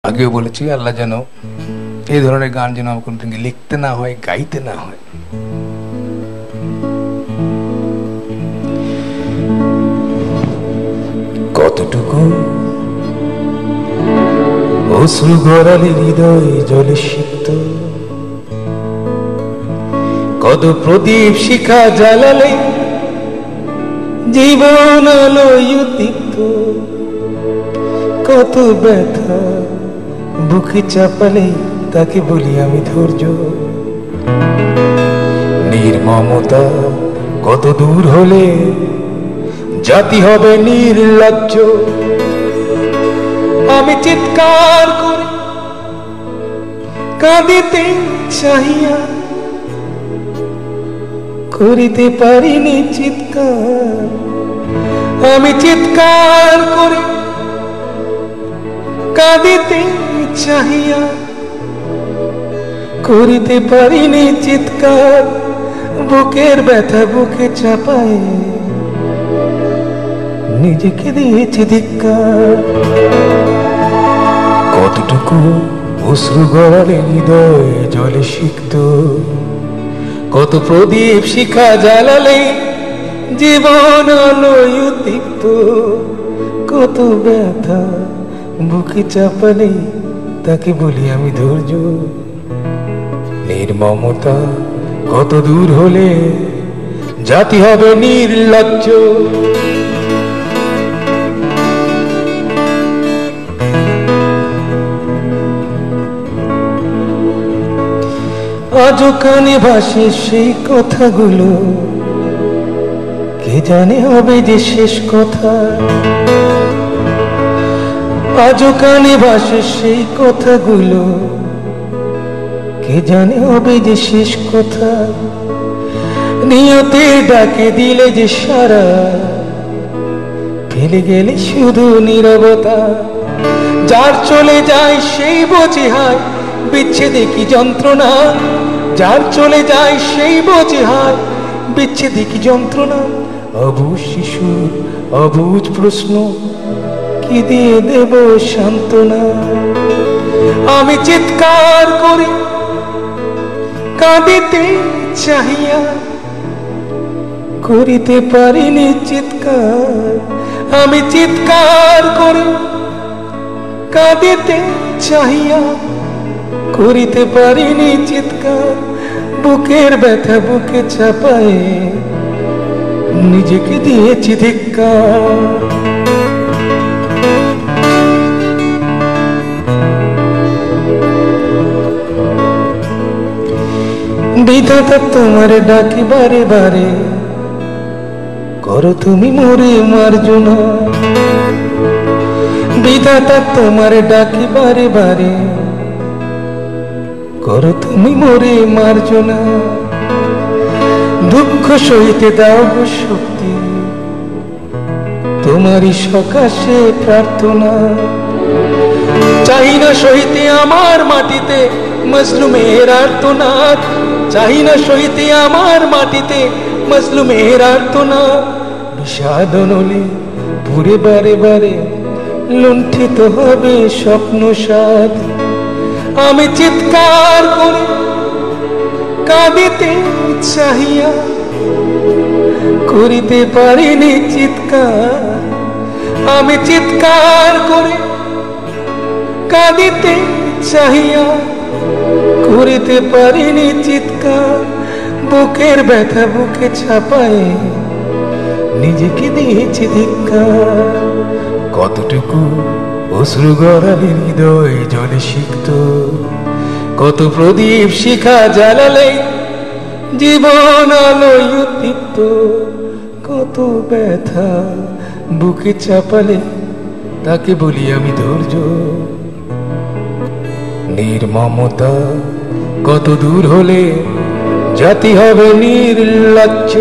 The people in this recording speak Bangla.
আগেও বলেছি আল্লাহ যেন এই ধরনের গান যেন আমার কোনোদিন লিখতে না হয়, গাইতে না হয়। কতটুকু অশ্রু গড়ালে হৃদয় জলে সিক্ত, কত প্রদীপ শিখা জ্বালালে জীবন আলোয় দীপ্ত, কত ব্যথা বুকে চাপালে তাকে বলি আমি ধৈর্য। নির্মমতা কত দূর হলে জাতি হবে নির্লজ্জ। আমি চিৎকার করে কাঁদিতে চাহিয়া করিতে পারিনি চিৎকার। আমি চিৎকার করে কাঁদিতে চাহিয়া করিতে পারিনি চিৎকার। বুকের ব্যথা বুকে চাপায় নিজেকে দিয়েছি ধিক্কার। কতটুকু অশ্রু গড়ালে হৃদয় জলে সিক্ত, কত প্রদীপ শিখা জ্বালালে জীবন আলোয় দীপ্ত, কত ব্যথা বুকে চাপালে তাকে বলি আমি ধৈর্য। নির্মমতা কত দূর হলে জাতি হবে নির্লজ্জ। আজও কানে ভাসে সেই কথাগুলো, কে জানে হবে যে শেষ কথা। আজও কানে ভাসে সেই কথাগুলো, কে জানে হবে যে শেষ কথা। নিয়তে ডাকে দিলে যে সারা, ফেলে গেলে শুধু নীরবতা। যার চলে যায় সেই বোঝে হায় বিচ্ছেদে কি যন্ত্রণা। যার চলে যায় সেই বোঝে হায় বিচ্ছেদে কি যন্ত্রণা। অবুঝ শিশুর অবুঝ প্রশ্ন, কি দিয়ে দেব সান্ত্বনা। আমি চিৎকার করে কাঁদিতে চাহিয়া করিতে পারিনি চিৎকার। আমি চিৎকার করে কাঁদিতে চাহিয়া করিতে পারিনি চিৎকার। বুকের ব্যথা বুকে চাপায় নিজেকে দিয়েছি ধিক্কার। বিধাতা তোমার ডাকি বারে বারে, করো তুমি মোরে মার্জনা। বিধাতা তোমার ডাকি বারে বারে, করো তুমি মোরে মার্জনা। দুঃখ সইতে দাও গো শক্তি, তোমারই সকাশে প্রার্থনা। চাই না সইতে আমার মাটিতে মজলুমের আর্তনাদ। চাই না সইতে আমার মাটিতে মজলুমের আর্তনাদ। বিষাদ নলে পুরে বারে বারে লুণ্ঠিত হবে স্বপ্ন সাদ। আমি চিৎকার করে কাঁদিতে চাহিয়া করিতে পারিনি চিৎকার। আমি চিৎকার করে কাঁদিতে চাহিয়া করিতে পারিনি চিৎকার। বুকের ব্যথা বুকে ছাপায় নিজেকে দিয়েছি ধিক্কার। কতটুকু অশ্রু গড়ালে হৃদয় জলে সিক্ত, কত প্রদীপ শিখা জ্বালালে জীবন আলোয় দীপ্ত, কত ব্যথা বুকে চাপালে তাকে বলি আমি ধৈর্য। নির্মমতা কত দূর হলে জাতি হবে নির্লজ্জ।